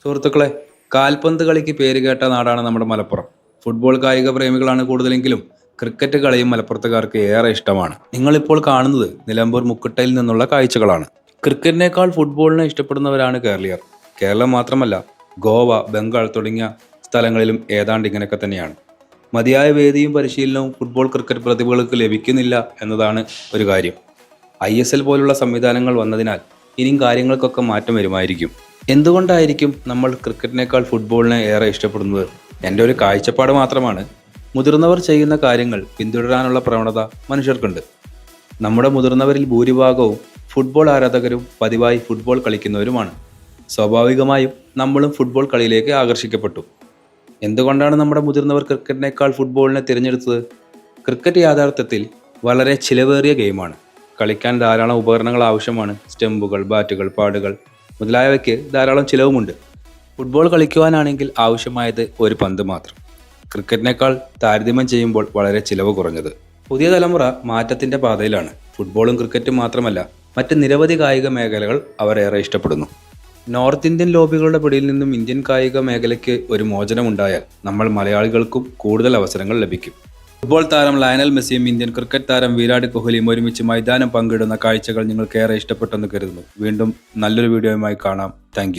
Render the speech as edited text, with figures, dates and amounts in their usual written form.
സുഹൃത്തുക്കളെ, കാൽപന്ത് കളിക്ക് പേരുകേട്ട നാടാണ് നമ്മുടെ മലപ്പുറം. ഫുട്ബോൾ കായിക പ്രേമികളാണ് കൂടുതലെങ്കിലും ക്രിക്കറ്റ് കളിയും മലപ്പുറത്തുകാർക്ക് ഏറെ ഇഷ്ടമാണ്. നിങ്ങളിപ്പോൾ കാണുന്നത് നിലമ്പൂർ മുക്കുട്ടയിൽ നിന്നുള്ള കാഴ്ചകളാണ്. ക്രിക്കറ്റിനേക്കാൾ ഫുട്ബോളിനെ ഇഷ്ടപ്പെടുന്നവരാണ് കേരളീയർ. കേരളം മാത്രമല്ല, ഗോവ, ബംഗാൾ തുടങ്ങിയ സ്ഥലങ്ങളിലും ഏതാണ്ട് ഇങ്ങനെയൊക്കെ തന്നെയാണ്. മതിയായ വേദിയും പരിശീലനവും ഫുട്ബോൾ ക്രിക്കറ്റ് പ്രതിഭകൾക്ക് ലഭിക്കുന്നില്ല എന്നതാണ് ഒരു കാര്യം. ISL പോലുള്ള സംവിധാനങ്ങൾ വന്നതിനാൽ ഇനിയും കാര്യങ്ങൾക്കൊക്കെ മാറ്റം വരുമായിരിക്കും. എന്തുകൊണ്ടായിരിക്കും നമ്മൾ ക്രിക്കറ്റിനേക്കാൾ ഫുട്ബോളിനെ ഏറെ ഇഷ്ടപ്പെടുന്നത്? എൻ്റെ ഒരു കാഴ്ചപ്പാട് മാത്രമാണ്. മുതിർന്നവർ ചെയ്യുന്ന കാര്യങ്ങൾ പിന്തുടരാനുള്ള പ്രവണത മനുഷ്യർക്കുണ്ട്. നമ്മുടെ മുതിർന്നവരിൽ ഭൂരിഭാഗവും ഫുട്ബോൾ ആരാധകരും പതിവായി ഫുട്ബോൾ കളിക്കുന്നവരുമാണ്. സ്വാഭാവികമായും നമ്മളും ഫുട്ബോൾ കളിയിലേക്ക് ആകർഷിക്കപ്പെട്ടു. എന്തുകൊണ്ടാണ് നമ്മുടെ മുതിർന്നവർ ക്രിക്കറ്റിനേക്കാൾ ഫുട്ബോളിനെ തിരഞ്ഞെടുത്തത്? ക്രിക്കറ്റ് യാഥാർത്ഥ്യത്തിൽ വളരെ ചിലവേറിയ ഗെയിമാണ്. കളിക്കാൻ ധാരാളം ഉപകരണങ്ങൾ ആവശ്യമാണ്. സ്റ്റമ്പുകൾ, ബാറ്റുകൾ, പാഡുകൾ മുതലായവയ്ക്ക് ധാരാളം ചിലവുമുണ്ട്. ഫുട്ബോൾ കളിക്കുവാനാണെങ്കിൽ ആവശ്യമായത് ഒരു പന്ത് മാത്രം. ക്രിക്കറ്റിനേക്കാൾ താരതമ്യം ചെയ്യുമ്പോൾ വളരെ ചിലവ് കുറഞ്ഞത്. പുതിയ തലമുറ മാറ്റത്തിൻ്റെ പാതയിലാണ്. ഫുട്ബോളും ക്രിക്കറ്റും മാത്രമല്ല, മറ്റ് നിരവധി കായിക മേഖലകൾ അവർ ഏറെ ഇഷ്ടപ്പെടുന്നു. നോർത്ത് ഇന്ത്യൻ ലോബികളുടെ പിടിയിൽ നിന്നും ഇന്ത്യൻ കായിക മേഖലയ്ക്ക് ഒരു മോചനമുണ്ടായാൽ നമ്മൾ മലയാളികൾക്കും കൂടുതൽ അവസരങ്ങൾ ലഭിക്കും. ഫുട്ബോൾ താരം ലയണൽ മെസ്സിയും ഇന്ത്യൻ ക്രിക്കറ്റ് താരം വിരാട് കോഹ്ലിയും ഒരുമിച്ച് മൈതാനം പങ്കിടുന്ന കാഴ്ചകൾ നിങ്ങൾക്ക് ഏറെ ഇഷ്ടപ്പെട്ടെന്ന് കരുതുന്നു. വീണ്ടും നല്ലൊരു വീഡിയോയുമായി കാണാം. താങ്ക്